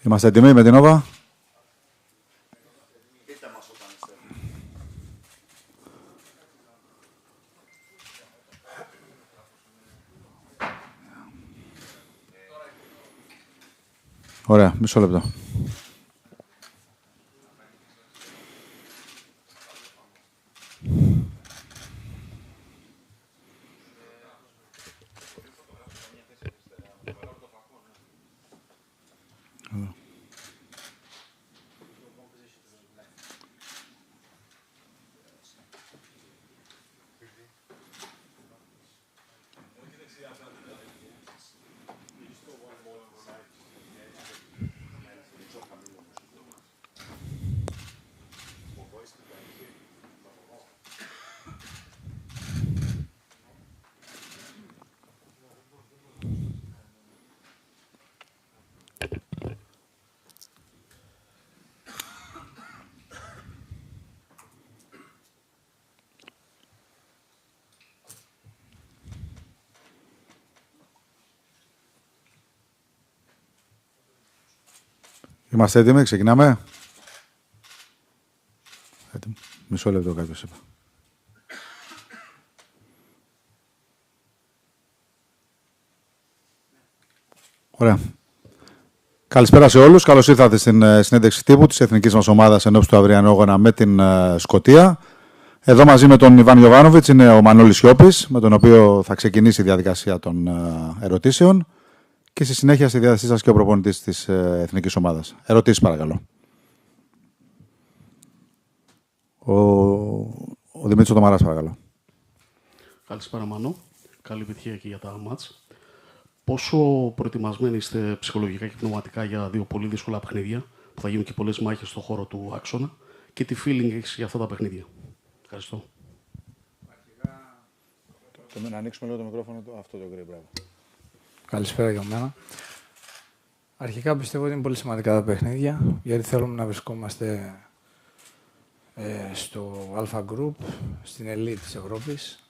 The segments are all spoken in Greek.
Είμαστε έτοιμοι με την Όβα. Ωραία, μισό λεπτό. Είμαστε έτοιμοι, ξεκινάμε. Έτοιμοι. Μισό λεπτό κάποιος είπα. Ωραία. Καλησπέρα σε όλους. Καλώς ήρθατε στην συνέντευξη τύπου της εθνικής μας ομάδας ενόψει του αυριανού αγώνα με την Σκωτία. Εδώ μαζί με τον Ιβάν Γιοβάνοβιτς είναι ο Μανώλης Σιώπης, με τον οποίο θα ξεκινήσει η διαδικασία των ερωτήσεων. Και στη συνέχεια στη διάθεσή σας και ο προπονητής της εθνικής ομάδας. Ερωτήσεις παρακαλώ. Ο Δημήτρης Τομαράς παρακαλώ. Καλησπέρα Μάνο. Καλή επιτυχία και για τα μάτς. Πόσο προετοιμασμένοι είστε ψυχολογικά και πνευματικά για δύο πολύ δύσκολα παιχνίδια που θα γίνουν και πολλές μάχες στον χώρο του άξονα και τι feeling έχεις για αυτά τα παιχνίδια? Ευχαριστώ. Να ανοίξουμε λίγο το μικρόφωνο αυτό το γκρι, μπράβο. Καλησπέρα για μένα. Αρχικά πιστεύω ότι είναι πολύ σημαντικά τα παιχνίδια, γιατί θέλουμε να βρισκόμαστε στο Alpha Group, στην elite της Ευρώπης.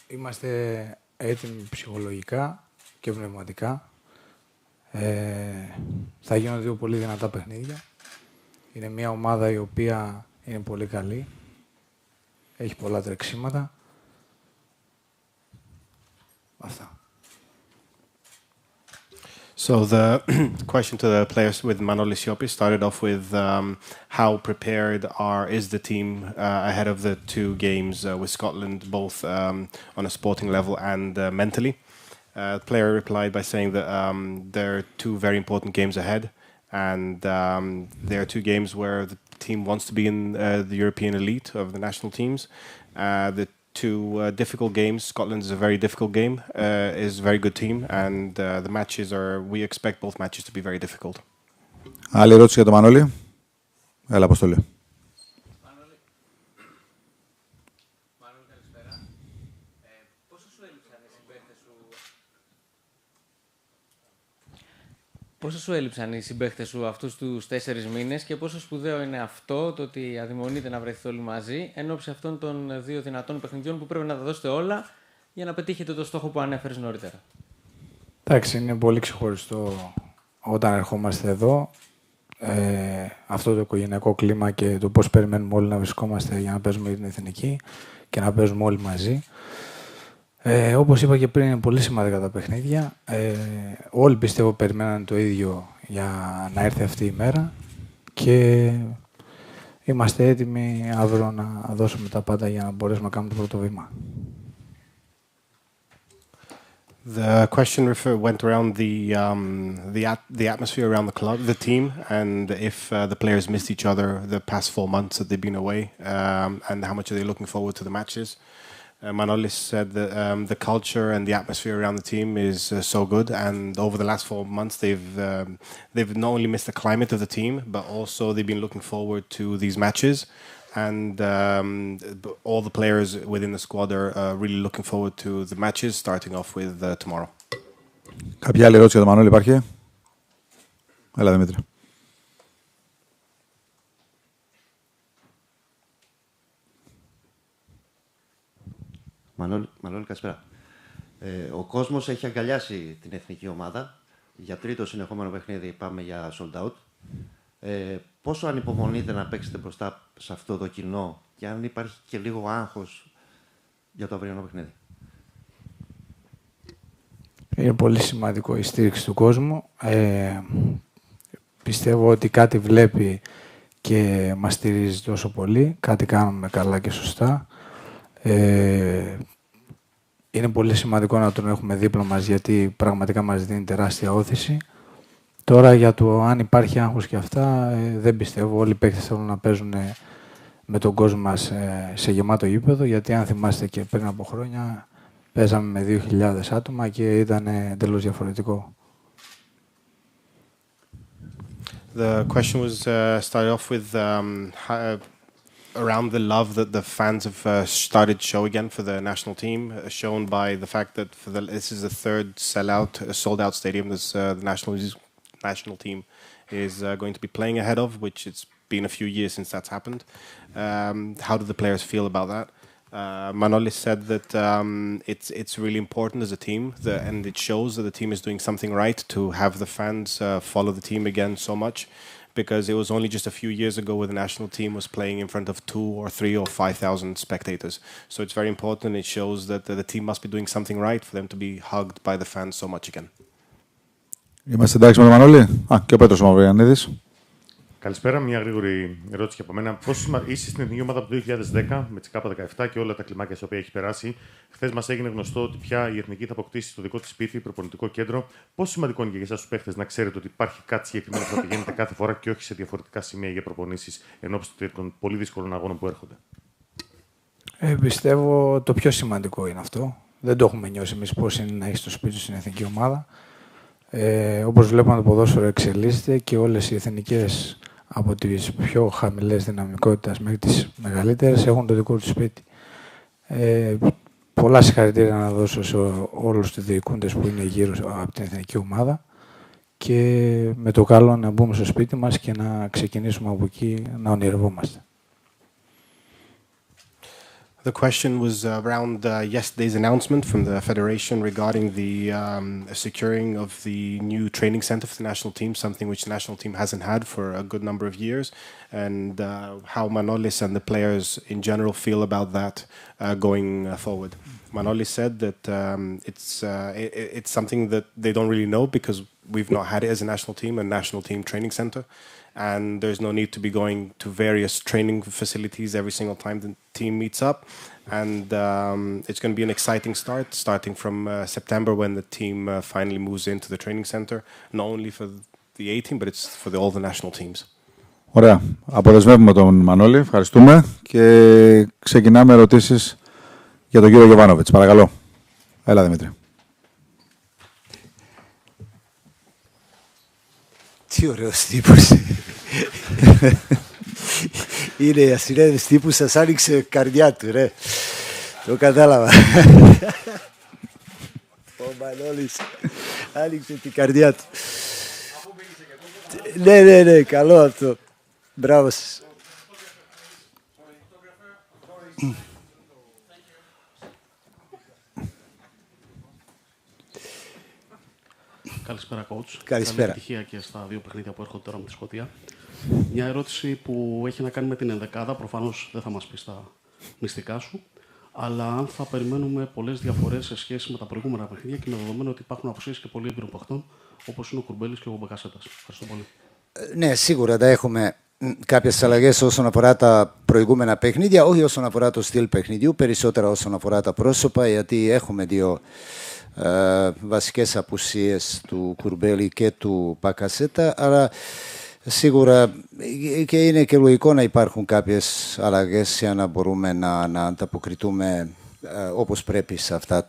Είμαστε έτοιμοι ψυχολογικά και πνευματικά. Θα γίνουν δύο πολύ δυνατά παιχνίδια. Είναι μια ομάδα η οποία είναι πολύ καλή. Έχει πολλά τρεξίματα. Αυτά. So the question to the players with Manolis Siopis started off with how prepared is the team ahead of the two games with Scotland, both on a sporting level and mentally. The player replied by saying that there are two very important games ahead, and there are two games where the team wants to be in the European elite of the national teams. The two difficult games. Scotland is a very difficult game, is a very good team, and the matches we expect both matches to be very difficult. Άλλη ερώτηση για τον Μανώλη. Έλα, Αποστολή. Μανώλη, καλησπέρα. Πόσο σου έλειψαν οι συμπαίχτες σου... Πόσο σου έλειψαν οι συμπαίχτες σου αυτούς τους 4 μήνες και πόσο σπουδαίο είναι αυτό, το ότι αδειμονείτε να βρεθείτε όλοι μαζί, ενόψει αυτών των δύο δυνατών παιχνιδιών που πρέπει να τα δώσετε όλα για να πετύχετε το στόχο που ανέφερες νωρίτερα? Εντάξει, είναι πολύ ξεχωριστό όταν ερχόμαστε εδώ. Αυτό το οικογενειακό κλίμα και το πώς περιμένουμε όλοι να βρισκόμαστε για να παίζουμε την εθνική και να παίζουμε όλοι μαζί. Όπως είπα και πριν, είναι πολύ σημαντικά τα παιχνίδια. Όλοι πιστεύω περιμέναν το ίδιο για να έρθει αυτή η μέρα και είμαστε έτοιμοι αύριο να δώσουμε τα πάντα για να μπορέσουμε να κάνουμε το πρώτο βήμα. The question went around the atmosphere around the club, the team, and if the players missed each other the past 4 months that they've been away, and how much are they looking forward to the matches. Manolis said that the culture and the atmosphere around the team is so good, and over the last 4 months they've not only missed the climate of the team, but also they've been looking forward to these matches, and all the players within the squad are really looking forward to the matches, starting off with tomorrow. Κάποια άλλη ερώτηση για τον Μανώλη υπάρχει? Έλα, Δημήτρη. Μανώλη, καλησπέρα. Ο κόσμος έχει αγκαλιάσει την εθνική ομάδα. Για τρίτο συνεχόμενο παιχνίδι πάμε για sold out. Πόσο ανυπομονείτε να παίξετε μπροστά σε αυτό το κοινό και αν υπάρχει και λίγο άγχος για το αυριανό παιχνίδι? Είναι πολύ σημαντικό η στήριξη του κόσμου. Πιστεύω ότι κάτι βλέπει και μας στηρίζει τόσο πολύ. Κάτι κάνουμε καλά και σωστά. Είναι πολύ σημαντικό να τον έχουμε δίπλα μας, γιατί πραγματικά μας δίνει τεράστια όθηση. Τώρα για το αν υπάρχει άγχος και αυτά, δεν πιστεύω. Όλοι οι παίκτες θέλουν να παίζουν με τον κόσμο μας σε γεμάτο γήπεδο, γιατί αν θυμάστε και πριν από χρόνια παίζαμε με 2.000 άτομα και ήταν εντελώς διαφορετικό. The question was started off with around the love that the fans have started to show again for the national team, shown by the fact that this is the third sold out stadium the national team is going to be playing ahead of, which it's been a few years since that's happened. How do the players feel about that? Manolis said that it's really important as a team, and it shows that the team is doing something right to have the fans follow the team again so much, because it was only just a few years ago where the national team was playing in front of 2 or 3 or 5,000 spectators. So it's very important. It shows that the team must be doing something right for them to be hugged by the fans so much again. Είμαστε εντάξει με τον Μανώλη? Και ο Πέτρος ο Μαυριανίδης. Καλησπέρα. Μια γρήγορη ερώτηση από μένα. Είσαι στην εθνική ομάδα από το 2010 με τη ΚΑΠΑ 17 και όλα τα κλιμάκια στα οποία έχει περάσει. Χθες μας έγινε γνωστό ότι πια η εθνική θα αποκτήσει το δικό της σπίτι, προπονητικό κέντρο. Πόσο σημαντικό είναι και για εσάς τους παίχτες να ξέρετε ότι υπάρχει κάτι συγκεκριμένο που θα πηγαίνετε κάθε φορά και όχι σε διαφορετικά σημεία για προπονήσεις ενόψει των πολύ δύσκολων αγώνων που έρχονται? Πιστεύω το πιο σημαντικό είναι αυτό. Δεν το έχουμε νιώσει εμείς πώς είναι να έχεις το σπίτι στην εθνική ομάδα. Όπως βλέπουμε, το ποδόσφαιρο εξελίσσεται και όλες οι εθνικές, από τις πιο χαμηλές δυναμικότητας μέχρι τις μεγαλύτερες, έχουν το δικό τους σπίτι. Πολλά συγχαρητήρια να δώσω σε όλους τους διοικούντες που είναι γύρω από την εθνική ομάδα και με το καλό να μπούμε στο σπίτι μας και να ξεκινήσουμε από εκεί να ονειρευόμαστε. The question was around yesterday's announcement from the Federation regarding the securing of the new training center for the national team, something which the national team hasn't had for a good number of years, and how Manolis and the players in general feel about that going forward. Manolis said that it's something that they don't really know because we've not had it as a national team training center. And there's no need to be going to various training facilities every single time the team meets up. And it's going to be an exciting start, starting from September when the team finally moves into the training center, not only for the A team, but it's for all the national teams. Ωραία. Αποδεσμεύουμε τον Μανώλη. Ευχαριστούμε. Και ξεκινάμε ερωτήσεις για τον κύριο Γιοβάνοβιτς. Παρακαλώ. Έλα, Δημήτρη. Τι ωραίος τύπος. Είναι η συνέντευξη τύπου, σας άνοιξε καρδιά του, ρε. Το κατάλαβα. Ο Μανώλης άνοιξε την καρδιά του. Ναι, καλό αυτό. Μπράβο σας. Καλησπέρα, coach. Καλησπέρα. Καλή επιτυχία και στα δύο παιχνίδια που έρχονται τώρα με τη Σκωτία. Μια ερώτηση που έχει να κάνει με την ενδεκάδα. Προφανώς δεν θα μας πεις τα μυστικά σου. Αλλά αν θα περιμένουμε πολλές διαφορές σε σχέση με τα προηγούμενα παιχνίδια και με δεδομένο ότι υπάρχουν απουσίες και πολύ έμπειρων παιχτών, όπως είναι ο Κουρμπέλης και ο Μπακασέτας. Ευχαριστώ πολύ. Ναι, σίγουρα θα έχουμε κάποιες αλλαγές όσον αφορά τα προηγούμενα παιχνίδια, όχι όσον αφορά το στυλ παιχνιδιού, περισσότερα όσον αφορά τα πρόσωπα, γιατί έχουμε δύο βασικές απουσίες του Κουρμπέλη και του Μπακασέτα, αλλά σίγουρα και είναι και λογικό να υπάρχουν κάποιες αλλαγές για να μπορούμε να ανταποκριτούμε όπως πρέπει σε αυτά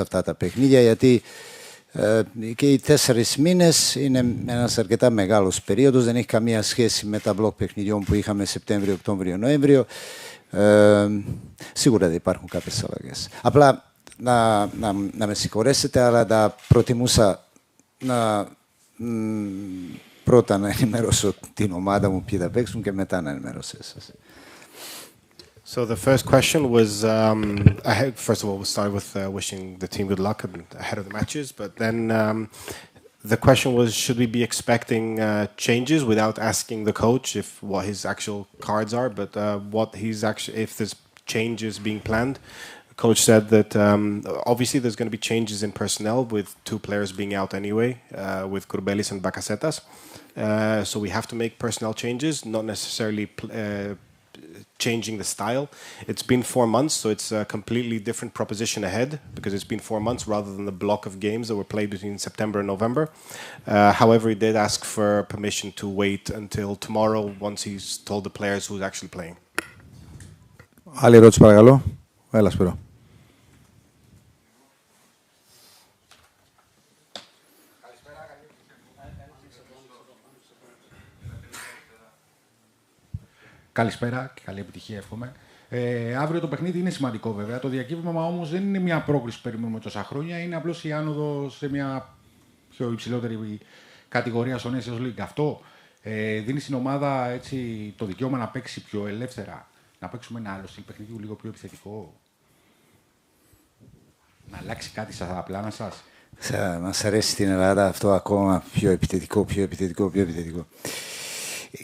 τα παιχνίδια, γιατί και οι 4 μήνες είναι ένας αρκετά μεγάλος περίοδος, δεν έχει καμία σχέση με τα μπλοκ παιχνιδιών που είχαμε Σεπτέμβριο, Οκτώβριο, Νοέμβριο. Σίγουρα δεν υπάρχουν κάποιες αλλαγές. Απλά να με συγχωρέσετε, αλλά θα προτιμούσα να πρώτα να ενημερώσω την ομάδα μου ποιοι θα παίξουν και μετά να ενημερώσω εσάς. So the first question was, first of all, we'll start with wishing the team good luck ahead of the matches. But then the question was, should we be expecting changes without asking the coach what his actual cards are, but if there's changes being planned? The coach said that obviously there's going to be changes in personnel with 2 players being out anyway, with Kourbelis and Bakasetas. So we have to make personnel changes, not necessarily changing the style. It's been 4 months, so it's a completely different proposition ahead because it's been 4 months rather than the block of games that were played between September and November. However, he did ask for permission to wait until tomorrow once he's told the players who's actually playing. Άλλη ερώτηση παρακαλώ. Έλα Σπύρο. Καλησπέρα και καλή επιτυχία, εύχομαι. Αύριο το παιχνίδι είναι σημαντικό βέβαια. Το διακύβευμα όμως δεν είναι μια πρόκριση που περιμένουμε τόσα χρόνια. Είναι απλώς η άνοδο σε μια πιο υψηλότερη κατηγορία στο Nations League. Αυτό δίνει στην ομάδα έτσι, το δικαίωμα να παίξει πιο ελεύθερα. Να παίξουμε ένα άλλο στυλ παιχνιδιού λίγο πιο επιθετικό. Να αλλάξει κάτι στα πλάνα σας. Μας αρέσει στην Ελλάδα αυτό ακόμα πιο επιθετικό.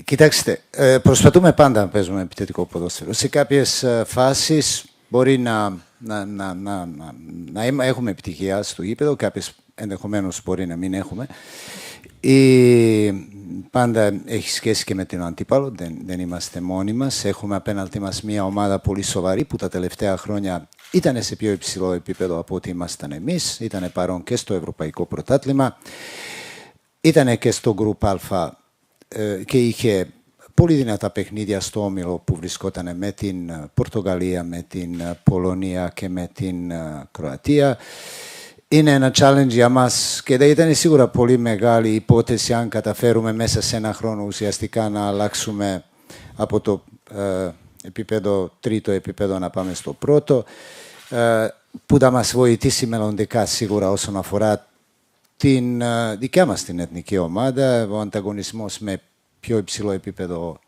Κοιτάξτε, προσπαθούμε πάντα να παίζουμε επιθετικό ποδόσφαιρο. Σε κάποιες φάσεις μπορεί να έχουμε επιτυχία στο γήπεδο, κάποιες ενδεχομένως μπορεί να μην έχουμε. Πάντα έχει σχέση και με την αντίπαλο, δεν είμαστε μόνοι μας. Έχουμε απέναντι μας μια ομάδα πολύ σοβαρή που τα τελευταία χρόνια ήταν σε πιο υψηλό επίπεδο από ό,τι ήμασταν εμείς. Ήταν παρόν και στο Ευρωπαϊκό Πρωτάθλημα, ήταν και στο Group Α και είχε πολύ δυνατά παιχνίδια στο όμιλο που βρισκόταν με την Πορτογαλία, με την Πολωνία και με την Κροατία. Είναι ένα challenge για μας και δεν ήταν σίγουρα πολύ μεγάλη υπόθεση αν καταφέρουμε μέσα σε ένα χρόνο ουσιαστικά να αλλάξουμε από το τρίτο επίπεδο να πάμε στο πρώτο, που θα μας βοηθήσει μελλοντικά σίγουρα όσον αφορά την δικιά μας την εθνική ομάδα, ο ανταγωνισμός με πιο υψηλό επίπεδο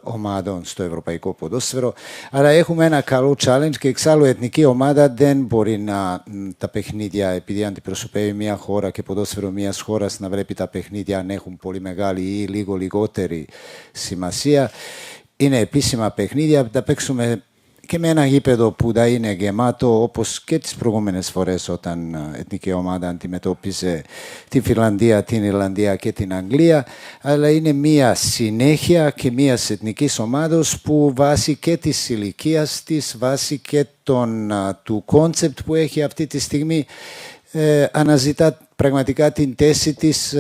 ομάδων στο ευρωπαϊκό ποδόσφαιρο. Άρα έχουμε ένα καλό challenge και εξάλλου η εθνική ομάδα δεν μπορεί τα παιχνίδια, επειδή αντιπροσωπεύει μια χώρα και ποδόσφαιρο μιας χώρας, να βλέπει τα παιχνίδια αν έχουν πολύ μεγάλη ή λίγο λιγότερη σημασία. Είναι επίσημα παιχνίδια, θα παίξουμε και με ένα γήπεδο που θα είναι γεμάτο, όπως και τις προηγούμενες φορές όταν η εθνική ομάδα αντιμετώπιζε τη Φινλανδία, την Ιρλανδία και την Αγγλία, αλλά είναι μια συνέχεια και μια εθνικής ομάδος που βάσει και της ηλικίας της, βάσει και του κόνσεπτ που έχει αυτή τη στιγμή, αναζητά πραγματικά την θέση της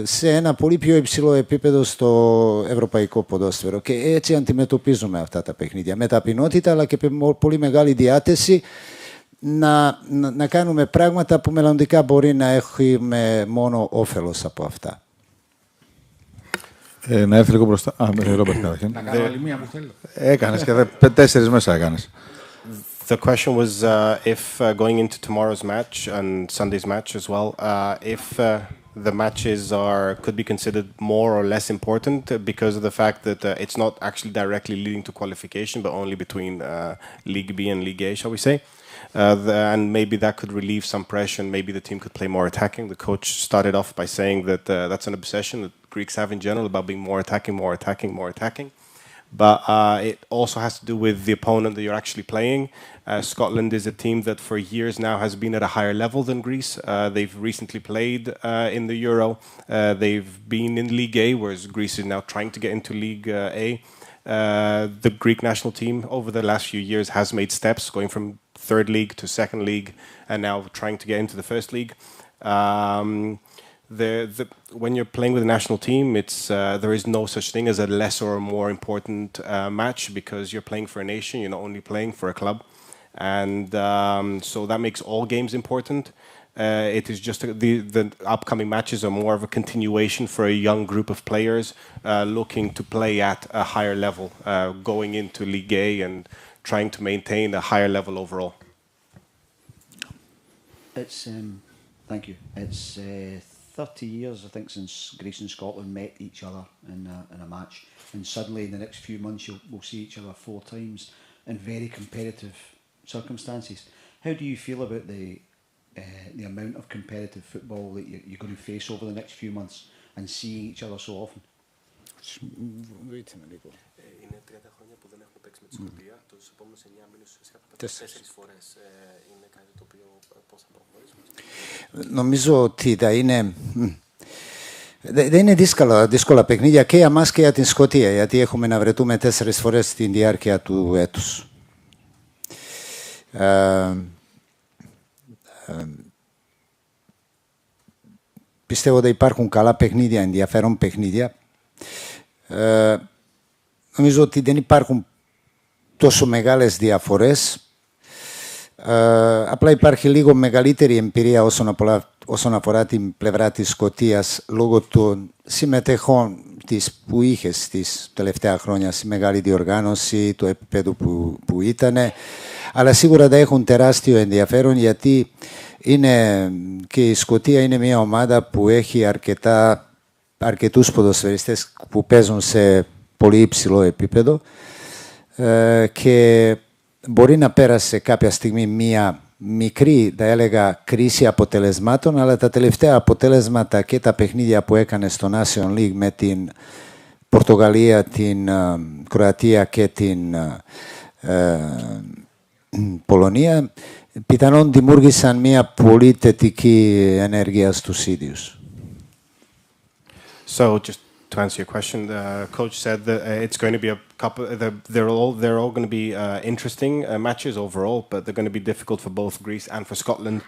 σε ένα πολύ πιο υψηλό επίπεδο στο ευρωπαϊκό ποδόσφαιρο. Και έτσι αντιμετωπίζουμε αυτά τα παιχνίδια. Με ταπεινότητα αλλά και με πολύ μεγάλη διάθεση να κάνουμε πράγματα που μελλοντικά μπορεί να έχουμε μόνο όφελος από αυτά. Να έρθει λίγο μπροστά. Ρόμπερτ, καταρχήν. Να κάνω άλλη μία που θέλω. Έκανες και 4 μέσα έκανες. The question was if going into tomorrow's match and Sunday's match as well, if the matches could be considered more or less important because of the fact that it's not actually directly leading to qualification, but only between League B and League A, shall we say? And maybe that could relieve some pressure and maybe the team could play more attacking. The coach started off by saying that that's an obsession that Greeks have in general about being more attacking. But it also has to do with the opponent that you're actually playing. Scotland is a team that for years now has been at a higher level than Greece. They've recently played in the Euro. They've been in League A, whereas Greece is now trying to get into League A. The Greek national team over the last few years has made steps, going from third league to second league, and now trying to get into the first league. When you're playing with a national team, there is no such thing as a lesser or more important match because you're playing for a nation. You're not only playing for a club, and so that makes all games important. It is just the upcoming matches are more of a continuation for a young group of players looking to play at a higher level, going into League A and trying to maintain a higher level overall. Thank you. It's 30 years, I think, since Greece and Scotland met each other in a match, and suddenly in the next few months we'll see each other 4 times in very competitive circumstances. How do you feel about the amount of competitive football that you're going to face over the next few months and seeing each other so often? Είναι 30 χρόνια που δεν έχουμε παίξει με τη Σκωτία. Τους επόμενους 9 μήνες ουσιαστικά θα παίξουμε 4 φορές. Είναι κάτι το οποίο πώς θα προχωρήσουμε. Νομίζω ότι θα είναι... Δεν είναι δύσκολα παιχνίδια και για μας και για την Σκωτία, γιατί έχουμε να βρεθούμε 4 φορές στην διάρκεια του έτους. Πιστεύω ότι υπάρχουν καλά παιχνίδια, ενδιαφέρον παιχνίδια. Νομίζω ότι δεν υπάρχουν τόσο μεγάλες διαφορές. Απλά υπάρχει λίγο μεγαλύτερη εμπειρία όσον αφορά την πλευρά της Σκωτίας λόγω των συμμετεχών που είχε στις τελευταία χρόνια στη μεγάλη διοργάνωση, το επίπεδο που ήταν. Αλλά σίγουρα θα έχουν τεράστιο ενδιαφέρον, γιατί και η Σκωτία είναι μια ομάδα που έχει αρκετούς ποδοσφαιριστές που παίζουν σε πολύ υψηλό επίπεδο και μπορεί να πέρασε κάποια στιγμή μια μικρή, θα έλεγα, κρίση αποτελεσμάτων, αλλά τα τελευταία αποτέλεσματα και τα παιχνίδια που έκανε στο Nation League με την Πορτογαλία, την Κροατία και την Πολωνία πιθανόν δημιούργησαν μια πολύ θετική ενέργεια στους ίδιους. So just to answer your question, the coach said that it's going to be a couple. They're all going to be interesting matches overall, but they're going to be difficult for both Greece and for Scotland.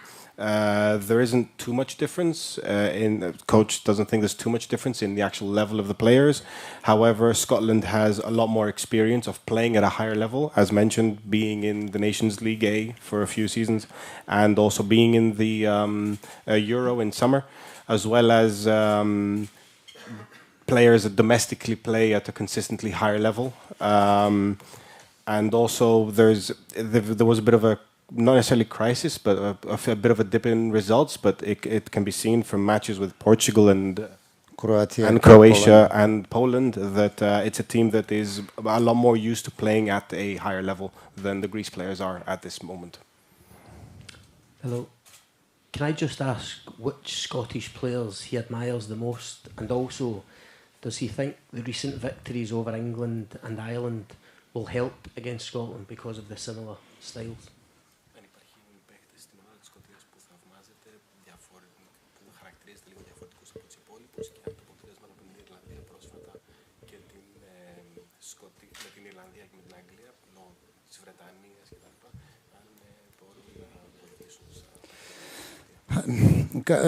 There isn't too much difference. Coach doesn't think there's too much difference in the actual level of the players. However, Scotland has a lot more experience of playing at a higher level, as mentioned, being in the Nations League A for a few seasons, and also being in the Euro in summer, as well as players that domestically play at a consistently higher level. And also there was a bit of a, not necessarily crisis, but a bit of a dip in results, but it can be seen from matches with Portugal and Croatia and Poland that it's a team that is a lot more used to playing at a higher level than the Greece players are at this moment. Hello. Can I just ask which Scottish players he admires the most, and also does he think the recent victories over England and Ireland will help against Scotland because of the similar styles?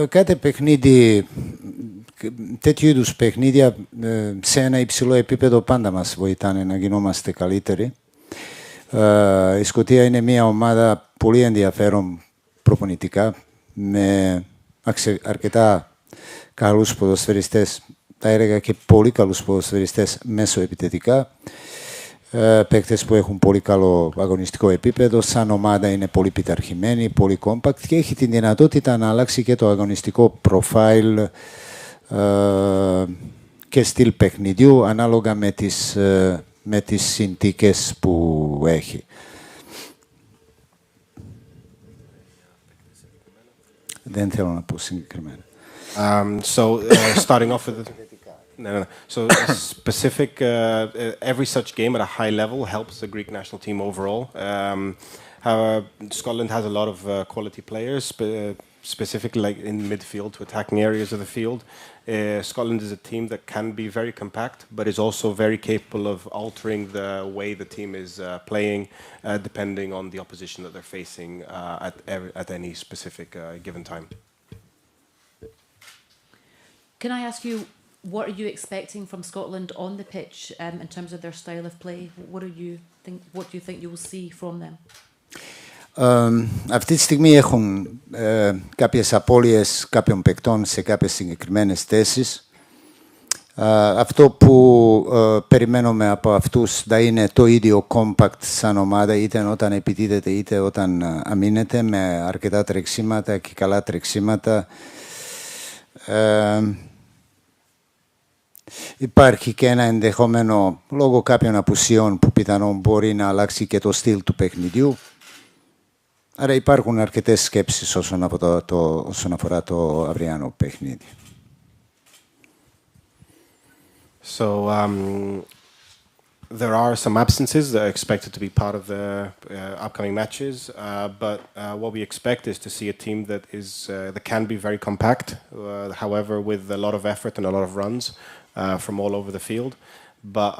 Κάθε παιχνίδι, τέτοιου είδους παιχνίδια σε ένα υψηλό επίπεδο πάντα μας βοηθάνε να γινόμαστε καλύτεροι. Η Σκωτία είναι μια ομάδα πολύ ενδιαφέρον προπονητικά, με αρκετά καλούς ποδοσφαιριστές, θα έλεγα και πολύ καλούς ποδοσφαιριστές μέσω επιθετικά. Παίκτες που έχουν πολύ καλό αγωνιστικό επίπεδο, σαν ομάδα είναι πολύ πειθαρχημένοι, πολύ compact και έχει την δυνατότητα να αλλάξει και το αγωνιστικό προφάιλ και στυλ παιχνιδιού ανάλογα με τις συνθήκες που έχει. Δεν θέλω να πω συγκεκριμένα. Starting off with No. So specific, every such game at a high level helps the Greek national team overall. Scotland has a lot of quality players, specifically like in midfield to attacking areas of the field. Scotland is a team that can be very compact, but is also very capable of altering the way the team is playing, depending on the opposition that they're facing at any specific given time. Can I ask you, what are you expecting from Scotland on the pitch in terms of their style of play? What do you think you will see from them? Αυτή τη στιγμή έχουν κάποιες απώλειες κάποιων παικτών σε κάποιες συγκεκριμένες θέσεις. Αυτό που περιμένουμε από αυτούς θα είναι το ίδιο compact σαν ομάδα, είτε όταν επιτίθεται είτε όταν αμήνεται, με αρκετά τρεξίματα και καλά τρεξίματα. Υπάρχει και ένα ενδεχόμενο, λόγω κάποιων απουσιών που πιθανόν μπορεί να αλλάξει και το στυλ του παιχνιδιού. Άρα υπάρχουν αρκετές σκέψεις όσον αφορά το αυριανό παιχνίδι. So there are some absences that are expected to be part of the upcoming matches, but what we expect is to see a team that can be very compact, however, with a lot of effort and a lot of runs from all over the field. But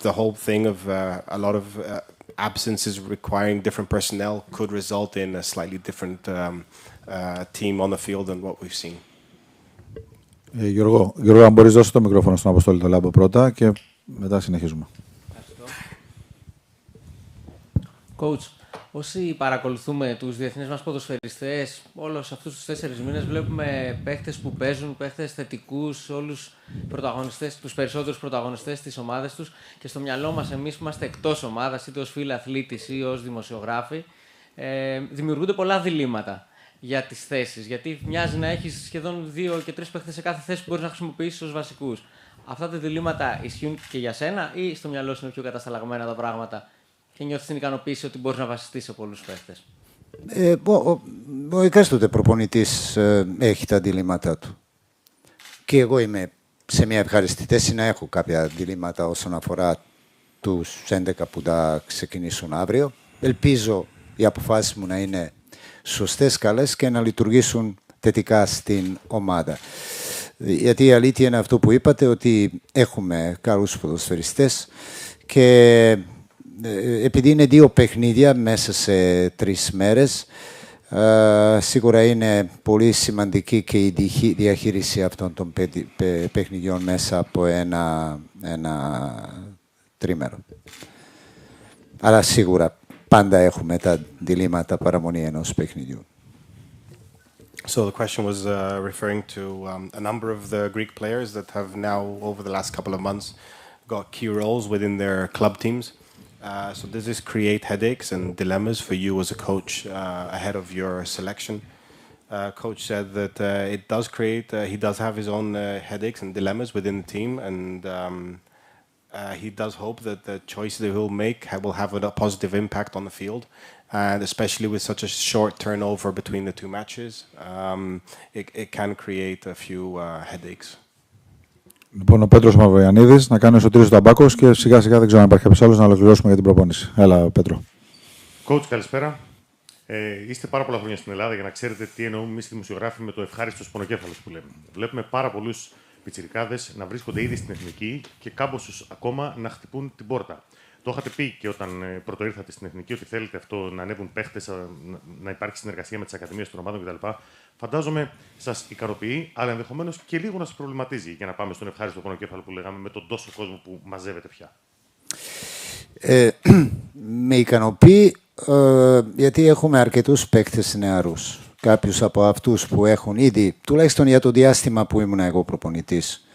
the whole thing of a lot of absences requiring different personnel could result in a slightly different team on the field than what we've seen. Γιώργο, αν μπορείς δώσει το μικρόφωνο στον Αποστόλη το Λάμπο πρώτα και μετά συνεχίζουμε. Coach, όσοι παρακολουθούμε τους διεθνείς μας ποδοσφαιριστές, όλους αυτούς τους 4 μήνες βλέπουμε παίχτες που παίζουν, παίχτες θετικούς, όλους τους περισσότερους πρωταγωνιστές της ομάδας τους και στο μυαλό μας εμείς που είμαστε εκτός ομάδας, είτε ως φίλοι αθλήτης ή ως δημοσιογράφοι, δημιουργούνται πολλά διλήμματα για τις θέσεις. Γιατί μοιάζει να έχεις σχεδόν 2 και 3 παίχτες σε κάθε θέση που μπορείς να χρησιμοποιήσεις ως βασικούς. Αυτά τα διλήμματα ισχύουν και για σένα ή στο μυαλό σου είναι πιο κατασταλαγμένα τα πράγματα και νιώθεις την ικανοποίηση ότι μπορείς να βασιστείς σε πολλούς παίχτες? Ο εκάστοτε προπονητής έχει τα διλήμματα του. Και εγώ είμαι σε μια ευχαριστή θέση να έχω κάποια διλήμματα όσον αφορά τους 11 που θα ξεκινήσουν αύριο. Ελπίζω οι αποφάσεις μου να είναι σωστές, καλές και να λειτουργήσουν θετικά στην ομάδα. Γιατί η αλήθεια είναι αυτό που είπατε, ότι έχουμε καλούς ποδοσφαιριστές και επειδή είναι 2 παιχνίδια μέσα σε 3 μέρες, σίγουρα είναι πολύ σημαντική και η διαχείριση αυτών των παιχνιδιών μέσα από ένα τρίμερο. Αλλά σίγουρα πάντα έχουμε τα διλήμματα παραμονή ενός παιχνιδιού. So the question was referring to a number of the Greek players that have now, over the last couple of months, got key roles within their club teams. So does this create headaches and dilemmas for you as a coach ahead of your selection? Coach said that it does create, he does have his own headaches and dilemmas within the team, and he does hope that the choices that he'll make will have a positive impact on the field. And especially with such a short turnover between the 2 matches, it can create a few headaches. Λοιπόν, ο Πέτρος Μαυρογιαννίδης, να κάνει ο Σωτήρης Ταμπάκος και σιγά σιγά δεν ξέρω αν υπάρχει κάποιος άλλος να ολοκληρώσουμε για την προπόνηση. Έλα, Πέτρο. Coach, καλησπέρα. Είστε πάρα πολλά χρόνια στην Ελλάδα για να ξέρετε τι εννοούμε εμείς οι δημοσιογράφοι με το ευχάριστος πονοκέφαλος που λέμε. Βλέπουμε πάρα πολλούς πιτσιρικάδες να βρίσκονται ήδη στην εθνική και κάμποσους ακόμα να χτυπούν την πόρτα. Το είχατε πει και όταν πρώτο ήρθατε στην εθνική ότι θέλετε αυτό να ανέβουν παίχτες, να υπάρχει συνεργασία με τις ακαδημίες των ομάδων κτλ. Φαντάζομαι σας ικανοποιεί, αλλά ενδεχομένως και λίγο να σας προβληματίζει για να πάμε στον ευχάριστο πονοκέφαλο που λέγαμε με τον τόσο κόσμο που μαζεύεται πια. Με ικανοποιεί γιατί έχουμε αρκετούς παίκτες νεαρούς. Κάποιους από αυτούς που έχουν ήδη, τουλάχιστον για το διάστημα που ήμουν εγώ προπονητής,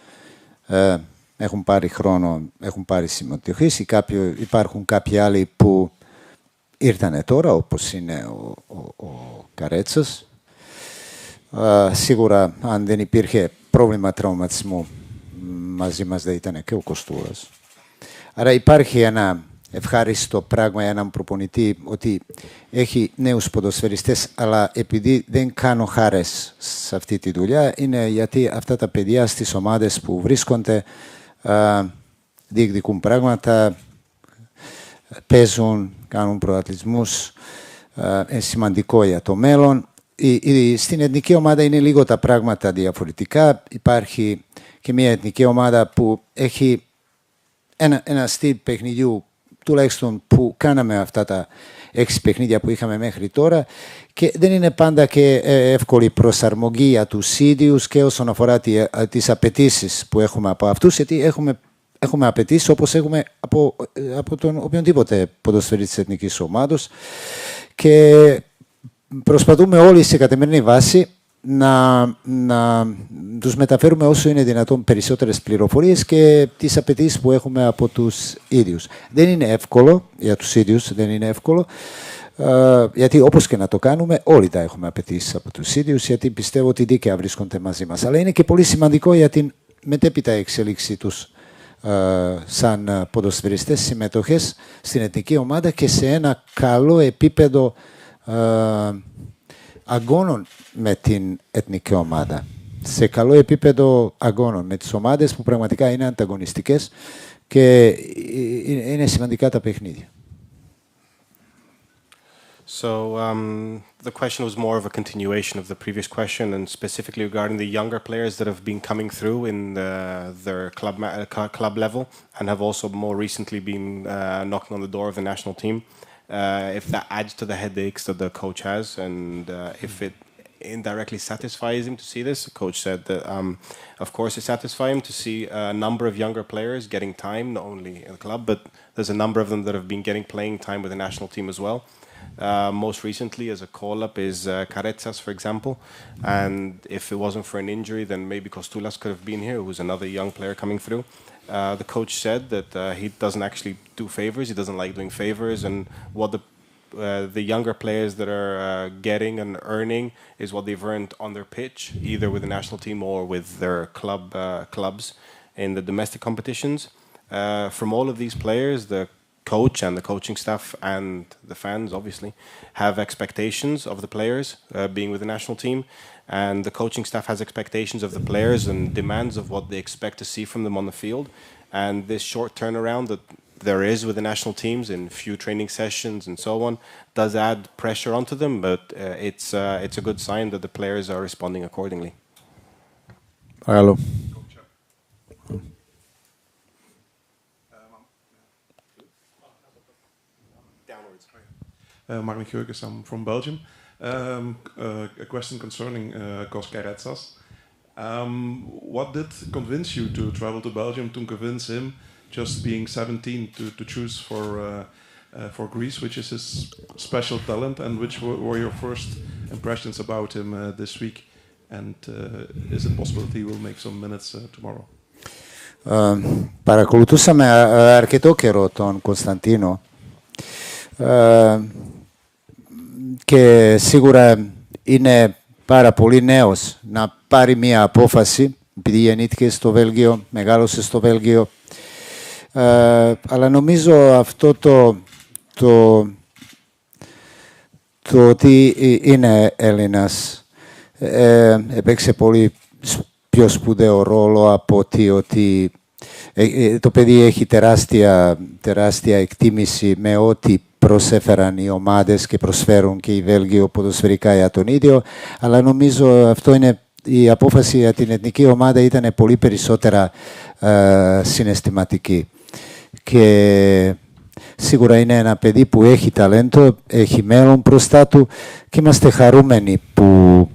έχουν πάρει χρόνο, έχουν πάρει συμμετοχή. Υπάρχουν κάποιοι άλλοι που ήρθανε τώρα, όπως είναι ο Καρέτσας. Σίγουρα, αν δεν υπήρχε πρόβλημα τραυματισμού, μαζί μας δεν ήταν και ο Κωστούρας. Άρα υπάρχει ένα ευχάριστο πράγμα για έναν προπονητή ότι έχει νέους ποδοσφαιριστές, αλλά επειδή δεν κάνω χάρες σε αυτή τη δουλειά, είναι γιατί αυτά τα παιδιά στις ομάδες που βρίσκονται διεκδικούν πράγματα, παίζουν, κάνουν προαθλητισμούς, είναι σημαντικό για το μέλλον. Στην εθνική ομάδα είναι λίγο τα πράγματα διαφορετικά. Υπάρχει και μια εθνική ομάδα που έχει ένα στυλ παιχνιδιού, τουλάχιστον που κάναμε αυτά τα 6 παιχνίδια που είχαμε μέχρι τώρα, και δεν είναι πάντα και εύκολη προσαρμογή για τους ίδιους και όσον αφορά τις απαιτήσεις που έχουμε από αυτούς, γιατί έχουμε απαιτήσεις όπως έχουμε από τον οποιονδήποτε ποδοσφαιριστή της εθνικής ομάδος και προσπαθούμε όλοι σε καθημερινή βάση να τους μεταφέρουμε όσο είναι δυνατόν περισσότερες πληροφορίες και τις απαιτήσεις που έχουμε από τους ίδιους. Δεν είναι εύκολο για τους ίδιους, δεν είναι εύκολο. Γιατί όπως και να το κάνουμε, όλοι τα έχουμε απαιτήσει από τους ίδιους, γιατί πιστεύω ότι δίκαια βρίσκονται μαζί μας. Αλλά είναι και πολύ σημαντικό για την μετέπειτα εξέλιξη τους σαν ποδοσφαιριστές, συμμετοχές στην εθνική ομάδα και σε ένα καλό επίπεδο αγώνων με την εθνική ομάδα. Σε καλό επίπεδο αγώνων με τις ομάδες που πραγματικά είναι ανταγωνιστικές και είναι σημαντικά τα παιχνίδια. So the question was more of a continuation of the previous question, and specifically regarding the younger players that have been coming through in their club level, and have also more recently been knocking on the door of the national team. If that adds to the headaches that the coach has, and if it indirectly satisfies him to see this, the coach said that of course it satisfies him to see a number of younger players getting time, not only in the club, but there's a number of them that have been getting playing time with the national team as well. Most recently, as a call-up, is Caretsas, for example. And if it wasn't for an injury, then maybe Kostoulas could have been here, who's another young player coming through. The coach said that he doesn't actually do favors. He doesn't like doing favors. And what the younger players that are getting and earning is what they've earned on their pitch, either with the national team or with their clubs in the domestic competitions. From all of these players, the coach and the coaching staff and the fans obviously have expectations of the players being with the national team, and the coaching staff has expectations of the players and demands of what they expect to see from them on the field. And this short turnaround that there is with the national teams in few training sessions and so on does add pressure onto them, but it's a good sign that the players are responding accordingly. Hello. Martin Geurkes, I'm from Belgium. A question concerning Kos Karetsas. What did convince you to travel to Belgium to convince him, just being 17, to choose for Greece, which is his special talent, and which were your first impressions about him this week? And is it possible that he will make some minutes tomorrow? Παρακολουθούσαμε αρκετό καιρό τον Κωνσταντίνο και σίγουρα είναι πάρα πολύ νέος να πάρει μία απόφαση, επειδή γεννήθηκε στο Βέλγιο, μεγάλωσε στο Βέλγιο. Αλλά νομίζω αυτό το ότι είναι Έλληνας έπαιξε πολύ πιο σπουδαίο ρόλο από ότι το παιδί έχει τεράστια εκτίμηση με ό,τι προσέφεραν οι ομάδες και προσφέρουν και οι Βέλγιο ποδοσφαιρικά για τον ίδιο, αλλά νομίζω αυτό είναι η απόφαση για την εθνική ομάδα ήταν πολύ περισσότερα συναισθηματική. Και σίγουρα είναι ένα παιδί που έχει ταλέντο, έχει μέλλον μπροστά του και είμαστε χαρούμενοι που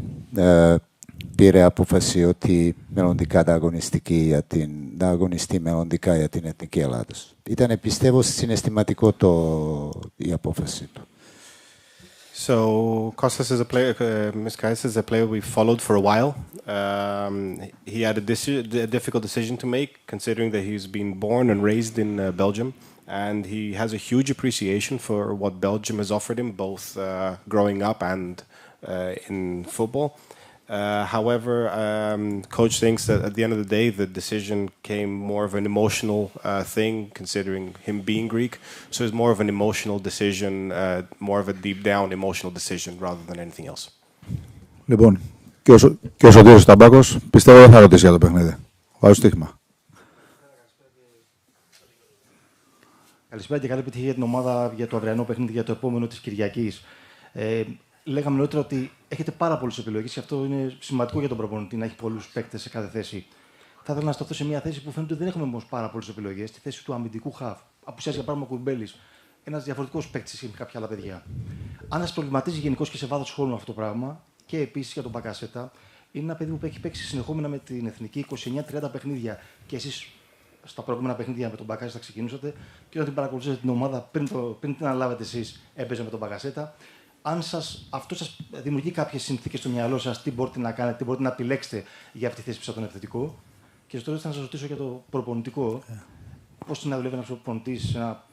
πήρε απόφαση ότι μελλοντικά θα αγωνιστεί μελλοντικά για την Εθνική Ελλάδος. Ήταν, πιστεύω, συναισθηματικό η απόφαση του. So Kostas is a player, Miskais is a player we followed for a while. He had a difficult decision to make, considering that he's been born and raised in Belgium, and he has a huge appreciation for what Belgium has offered him, both growing up and in football. However, coach thinks that at the end of the day, the decision came more of an emotional thing, considering him being Greek. So it's more of an emotional decision, more of a deep down emotional decision rather than anything else. Λοιπόν, και ο Σωτήρης Ταμπάκος πιστεύω δεν θα ρωτήσει για το παιχνίδι. Βάζω στοίχημα. Καλησπέρα και καλή επιτυχία για την ομάδα για το αυριανό παιχνίδι, για το επόμενο της Κυριακής. Λέγαμε νωρίτερα ότι έχετε πάρα πολλές επιλογές και αυτό είναι σημαντικό για τον προπονητή να έχει πολλούς παίκτες σε κάθε θέση. Θα ήθελα να σταθώ σε μια θέση που φαίνεται ότι δεν έχουμε όμως πάρα πολλές επιλογές, τη θέση του αμυντικού χαφ. Απουσιάζει για παράδειγμα ο Κουρμπέλης. Ένας διαφορετικός παίκτης με κάποια άλλα παιδιά. Αν σας προβληματίζει γενικώς και σε βάθος χρόνου αυτό το πράγμα, και επίσης για τον Μπακασέτα, είναι ένα παιδί που έχει παίξει συνεχόμενα με την εθνική 29-30 παιχνίδια. Και εσείς στα προηγούμενα παιχνίδια με τον Μπακασέτα ξεκινήσατε και όταν την παρακολουθήσατε την ομάδα πριν την αναλάβετε εσείς, έπαιζε με τον Μπακασέτα. Αν αυτό σας δημιουργεί κάποιες συνθήκες στο μυαλό σας, τι μπορείτε να κάνετε, τι μπορείτε να επιλέξετε για αυτή τη θέση που τον επιθετικό. Και στο τέλος θα σας ρωτήσω για το προπονητικό. Πώς είναι να δουλεύει ένας προπονητής σε ένα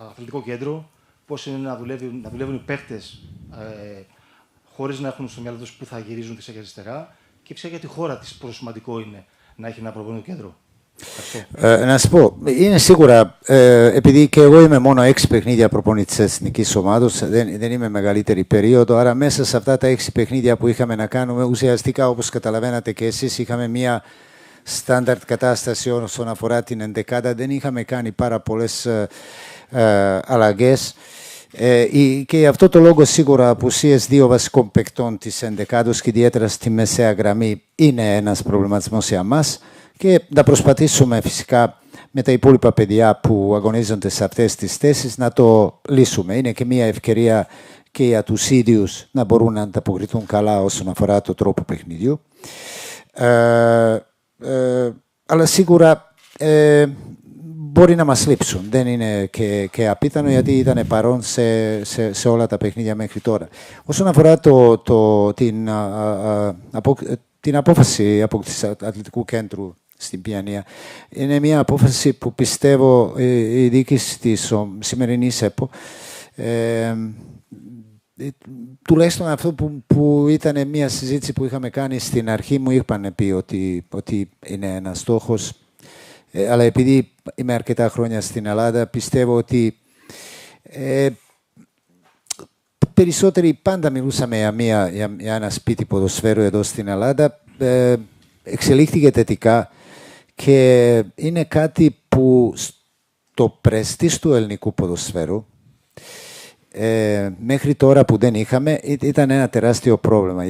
αθλητικό κέντρο πώς είναι να δουλεύουν οι παίχτες χωρίς να έχουν στο μυαλό τους που θα γυρίζουν δεξιά και αριστερά και φυσικά για τη χώρα της πόσο σημαντικό είναι να έχει ένα προπονητικό κέντρο. Να σου πω, είναι σίγουρα, επειδή και εγώ είμαι μόνο 6 παιχνίδια προπονητής της εθνικής ομάδος, δεν είμαι μεγαλύτερη περίοδο, άρα μέσα σε αυτά τα 6 παιχνίδια που είχαμε να κάνουμε, ουσιαστικά όπως καταλαβαίνατε και εσείς, είχαμε μια στάνταρτ κατάσταση όσον αφορά την ενδεκάδα, δεν είχαμε κάνει πάρα πολλές αλλαγές. Και γι' αυτό το λόγο σίγουρα απουσίες 2 βασικών παικτών της ενδεκάδος και ιδιαίτερα στη μεσαία γραμμή είναι ένας προβληματισμός για μας. Και να προσπαθήσουμε φυσικά με τα υπόλοιπα παιδιά που αγωνίζονται σε αυτές τις θέσεις να το λύσουμε. Είναι και μια ευκαιρία και για τους ίδιους να μπορούν να ανταποκριθούν καλά όσον αφορά το τρόπο παιχνιδιού. Αλλά σίγουρα μπορεί να μας λείψουν. Δεν είναι και απίθανο γιατί ήταν παρόν σε όλα τα παιχνίδια μέχρι τώρα. Όσον αφορά την απόφαση από της Αθλητικού Κέντρου στην Πιανία, είναι μια απόφαση που πιστεύω η διοίκηση της σημερινής ΕΠΟ, τουλάχιστον αυτό που ήταν μια συζήτηση που είχαμε κάνει στην αρχή, μου είπαν πει ότι είναι ένας στόχος, αλλά επειδή είμαι αρκετά χρόνια στην Ελλάδα, πιστεύω ότι περισσότεροι πάντα μιλούσαμε για ένα σπίτι ποδοσφαίρου εδώ στην Ελλάδα. Εξελίχθηκε θετικά και είναι κάτι που στο πρεστής του ελληνικού ποδοσφαίρου μέχρι τώρα που δεν είχαμε ήταν ένα τεράστιο πρόβλημα.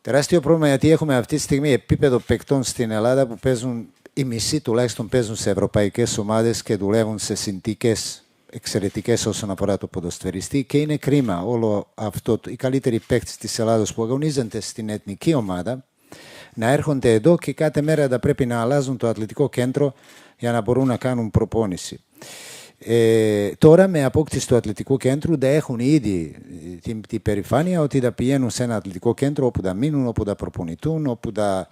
Τεράστιο πρόβλημα γιατί έχουμε αυτή τη στιγμή επίπεδο παικτών στην Ελλάδα που παίζουν, οι μισοί τουλάχιστον παίζουν σε ευρωπαϊκές ομάδες και δουλεύουν σε συνθήκες εξαιρετικές όσον αφορά το ποδοσφαιριστή και είναι κρίμα όλο αυτό. Οι καλύτεροι παίκτες της Ελλάδας που αγωνίζονται στην εθνική ομάδα να έρχονται εδώ και κάθε μέρα θα πρέπει να αλλάζουν το αθλητικό κέντρο για να μπορούν να κάνουν προπόνηση. Τώρα με απόκτηση του αθλητικού κέντρου θα έχουν ήδη την περηφάνεια ότι θα πηγαίνουν σε ένα αθλητικό κέντρο όπου θα μείνουν, όπου θα προπονηθούν, όπου θα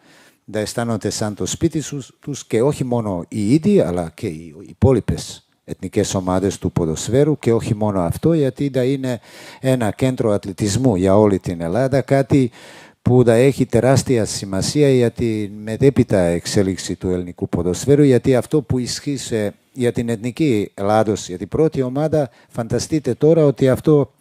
αισθάνονται σαν το σπίτι τους και όχι μόνο οι ίδιοι αλλά και οι υπόλοιπες εθνικές ομάδες του ποδοσφαίρου και όχι μόνο αυτό, γιατί θα είναι ένα κέντρο αθλητισμού για όλη την Ελλάδα, κάτι που θα έχει τεράστια σημασία για τη μετέπειτα εξέλιξη του ελληνικού ποδοσφαίρου, γιατί αυτό που ισχύει για την εθνική Ελλάδος, για την πρώτη ομάδα, φανταστείτε τώρα ότι αυτό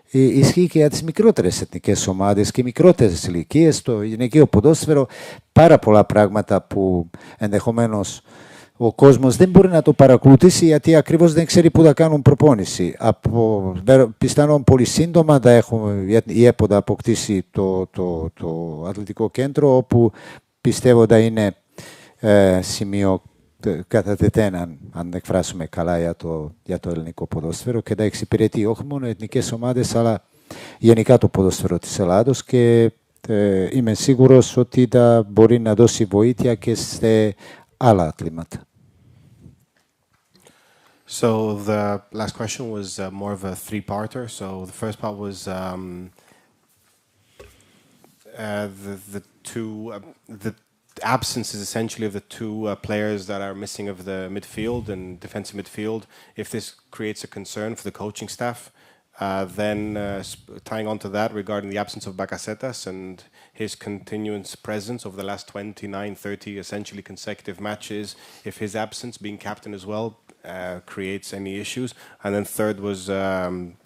ισχύει και για τις μικρότερες εθνικές ομάδες και μικρότερες ηλικίες, το γυναικείο ποδόσφαιρο, πάρα πολλά πράγματα που ενδεχομένως ο κόσμος δεν μπορεί να το παρακολουθήσει γιατί ακριβώς δεν ξέρει πού θα κάνουν προπόνηση. Πιθανόν πολύ σύντομα θα έχουμε η ΕΠΟ θα αποκτήσει το αθλητικό κέντρο όπου πιστεύω θα είναι σημείο κατά τετέναν, αν εκφράσουμε καλά για το ελληνικό ποδόσφαιρο και θα εξυπηρετεί όχι μόνο εθνικές ομάδες αλλά γενικά το ποδόσφαιρο της Ελλάδος και είμαι σίγουρος ότι θα μπορεί να δώσει βοήθεια και σε άλλα αθλήματα. So the last question was more of a three-parter. So the first part was the absences essentially of the two players that are missing of the midfield and defensive midfield. If this creates a concern for the coaching staff, then tying on to that regarding the absence of Bakasetas and his continuous presence over the last 29, 30 essentially consecutive matches, if his absence being captain as well creates any issues. And then third was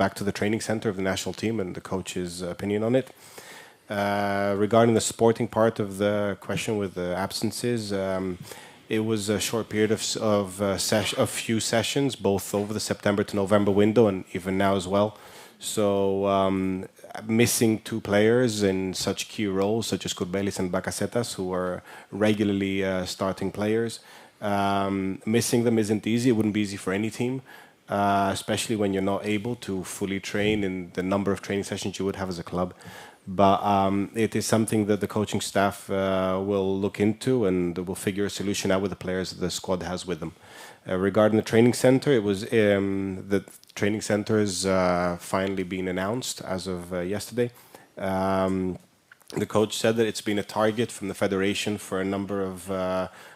back to the training center of the national team and the coach's opinion on it. Regarding the sporting part of the question with the absences, it was a short period of few sessions, both over the September to November window and even now as well. So missing two players in such key roles, such as Kourbelis and Bakasetas, who are regularly starting players, missing them isn't easy. It wouldn't be easy for any team, especially when you're not able to fully train in the number of training sessions you would have as a club. But it is something that the coaching staff will look into and will figure a solution out with the players that the squad has with them. Regarding the training center, it was the training center has finally been announced as of yesterday. The coach said that it's been a target from the federation for a number of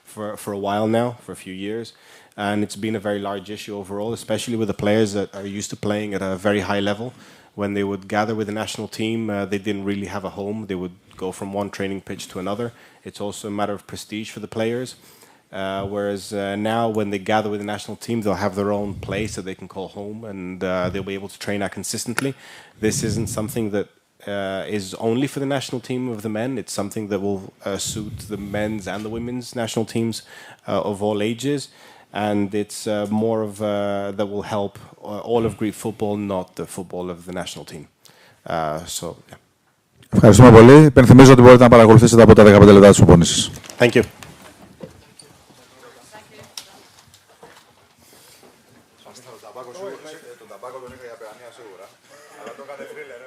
for a while now, for a few years. And it's been a very large issue overall, especially with the players that are used to playing at a very high level. When they would gather with the national team, they didn't really have a home. They would go from one training pitch to another. It's also a matter of prestige for the players. Whereas now, when they gather with the national team, they'll have their own place that they can call home, and they'll be able to train out consistently. This isn't something that is only for the national team of the men. It's something that will suit the men's and the women's national teams of all ages. And it's more of that will help all of Greek football, not the football of the national team. So, yeah. Ευχαριστούμε πολύ. Υπενθυμίζω ότι μπορείτε να παρακολουθήσετε από τα 15 λεπτά της προπόνησης. Thank you. Τον ταμπάκο τον είχα για παιανία σίγουρα, αλλά το έκανε θρίλερ.